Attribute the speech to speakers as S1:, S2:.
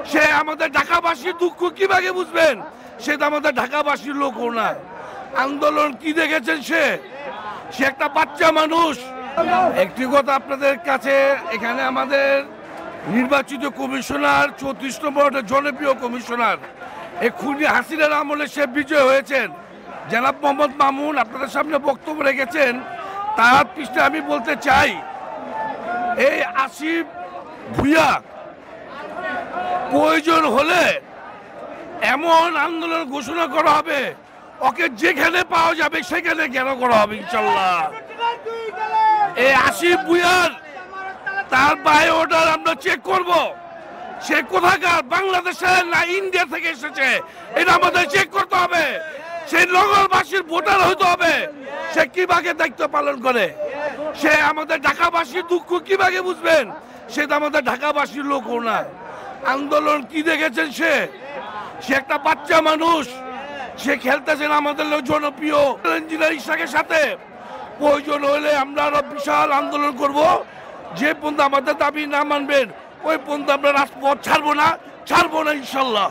S1: সে আমাদের ঢাকাবাসীর দুঃখ কিভাবে বুঝবেন? সে তো আমাদের ঢাকাবাসীর লোকও না। আন্দোলন কি দেখেছেন? সে একটা বাচ্চা মানুষ। একটি কথা আপনাদের কাছে, এখানে আমাদের নির্বাচিত কমিশনার 34 নম্বর জনপ্রিয় কমিশনার, এই খুনি হাসিনার আমলে সে বিজয় হয়েছেন। জনাব মোহাম্মদ মামুন আপনাদের সামনে বক্তব্য রেখেছেন, তার পৃষ্ঠে আমি বলতে চাই, এই আসিফ ভুইয়া প্রয়োজন হলে এমন আন্দোলন ঘোষণা করা হবে, ওকে যেখানে পাওয়া যাবে সেখানে কেন করা হবে ইনশাল্লাহ। এই আসিফ ভুইয়ার তার বায়োডাটা আমরা চেক করব, সে কোথাকার, বাংলাদেশের না ইন্ডিয়া থেকে এসেছে, এটা আমাদের চেক করতে হবে। সেই নগরবাসীর ভোটার হতে হবে। সে কিভাবে দায়িত্ব পালন করে? সে আমাদের ঢাকাবাসীর দুঃখ কিভাবে বুঝবেন? সে তো আমাদের ঢাকাবাসীর লোকও না। আন্দোলন কি দেখেছেন? সে একটা বাচ্চা মানুষ। সে খেলতেছেন আমাদের জনপ্রিয় ইঞ্জিনিয়ার ইশাকের সাথে। প্রয়োজন হলে আমরা আরো বিশাল আন্দোলন করব। যে পর্যন্ত আমাদের দাবি না মানবেন ওই পর্যন্ত আমরা রাজপথ ছাড়বো না ইনশাল্লাহ।